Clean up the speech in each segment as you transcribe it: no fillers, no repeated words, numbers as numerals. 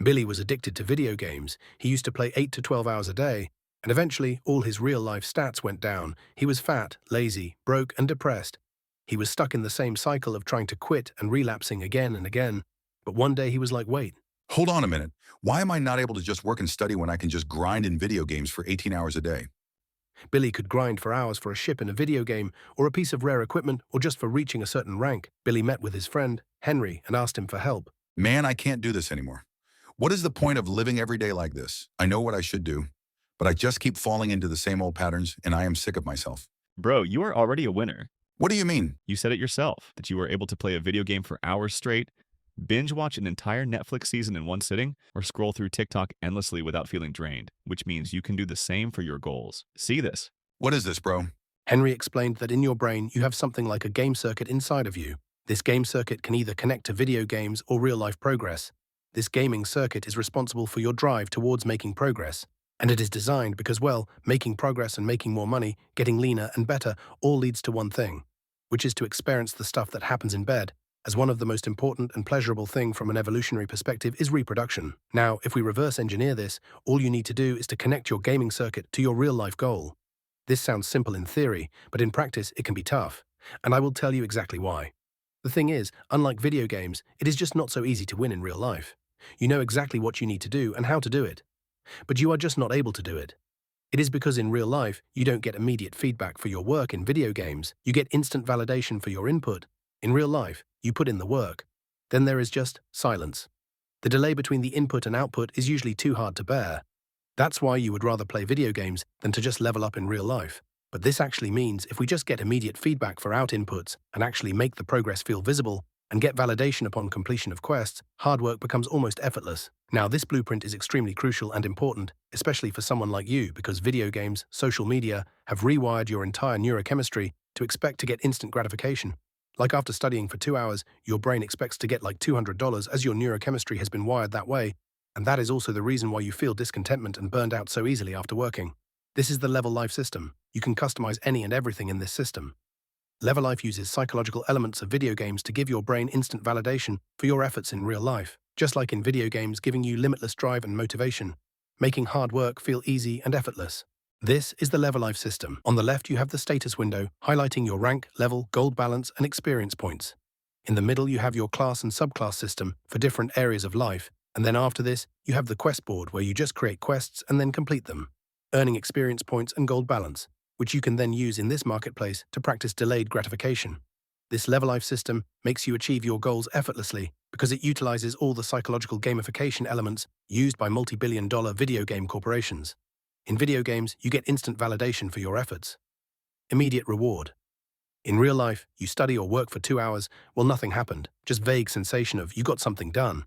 Billy was addicted to video games. He used to play 8 to 12 hours a day, and eventually all his real-life stats went down. He was fat, lazy, broke, and depressed. He was stuck in the same cycle of trying to quit and relapsing again and again. But one day he was like, wait, Hold on a minute. Why am I not able to just work and study when I can just grind in video games for 18 hours a day? Billy could grind for hours for a ship in a video game, or a piece of rare equipment, or just for reaching a certain rank. Billy met with his friend, Henry, and asked him for help. Man, I can't do this anymore. What is the point of living every day like this? I know what I should do, but I just keep falling into the same old patterns, and I am sick of myself. Bro, you are already a winner. What do you mean? You said it yourself, that you were able to play a video game for hours straight, binge watch an entire Netflix season in one sitting, or scroll through TikTok endlessly without feeling drained, which means you can do the same for your goals. See this. What is this, bro? Henry explained that in your brain you have something like a game circuit inside of you. This game circuit can either connect to video games or real-life progress. This gaming circuit is responsible for your drive towards making progress. And it is designed because, well, making progress and making more money, getting leaner and better, all leads to one thing, which is to experience the stuff that happens in bed, as one of the most important and pleasurable thing from an evolutionary perspective is reproduction. Now, if we reverse engineer this, all you need to do is to connect your gaming circuit to your real-life goal. This sounds simple in theory, but in practice it can be tough, and I will tell you exactly why. The thing is, unlike video games, it is just not so easy to win in real life. You know exactly what you need to do and how to do it, but you are just not able to do it. It is because in real life, you don't get immediate feedback for your work in video games. You get instant validation for your input. In real life, you put in the work. Then there is just silence. The delay between the input and output is usually too hard to bear. That's why you would rather play video games than to just level up in real life. But this actually means if we just get immediate feedback for out inputs and actually make the progress feel visible and get validation upon completion of quests, hard work becomes almost effortless. Now, this blueprint is extremely crucial and important, especially for someone like you, because video games, social media, have rewired your entire neurochemistry to expect to get instant gratification. Like after studying for 2 hours, your brain expects to get like $200 as your neurochemistry has been wired that way, and that is also the reason why you feel discontentment and burned out so easily after working. This is the Level Life system. You can customize any and everything in this system. Level Life uses psychological elements of video games to give your brain instant validation for your efforts in real life, just like in video games giving you limitless drive and motivation, making hard work feel easy and effortless. This is the Level Life system. On the left, you have the status window, highlighting your rank, level, gold balance, and experience points. In the middle, you have your class and subclass system for different areas of life, and then after this, you have the quest board where you just create quests and then complete them, earning experience points and gold balance, which you can then use in this marketplace to practice delayed gratification. This Level Life system makes you achieve your goals effortlessly because it utilizes all the psychological gamification elements used by multi-billion-dollar video game corporations. In video games, you get instant validation for your efforts. Immediate reward. In real life, you study or work for 2 hours, well, nothing happened, just vague sensation of you got something done.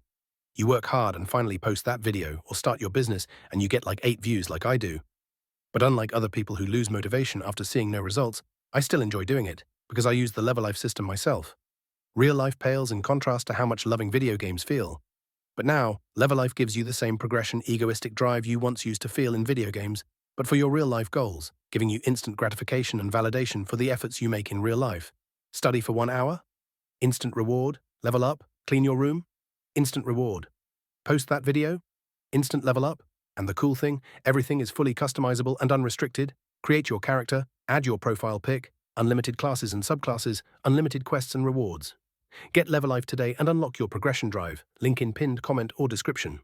You work hard and finally post that video or start your business and you get like 8 views like I do. But unlike other people who lose motivation after seeing no results, I still enjoy doing it because I use the Level Life system myself. Real life pales in contrast to how much loving video games feel. But now, Level Life gives you the same progression, egoistic drive you once used to feel in video games, but for your real life goals, giving you instant gratification and validation for the efforts you make in real life. Study for 1 hour? Instant reward. Level up? Clean your room? Instant reward. Post that video? Instant level up. And the cool thing, everything is fully customizable and unrestricted. Create your character, add your profile pic, unlimited classes and subclasses, unlimited quests and rewards. Get Level Life today and unlock your progression drive. Link in pinned comment or description.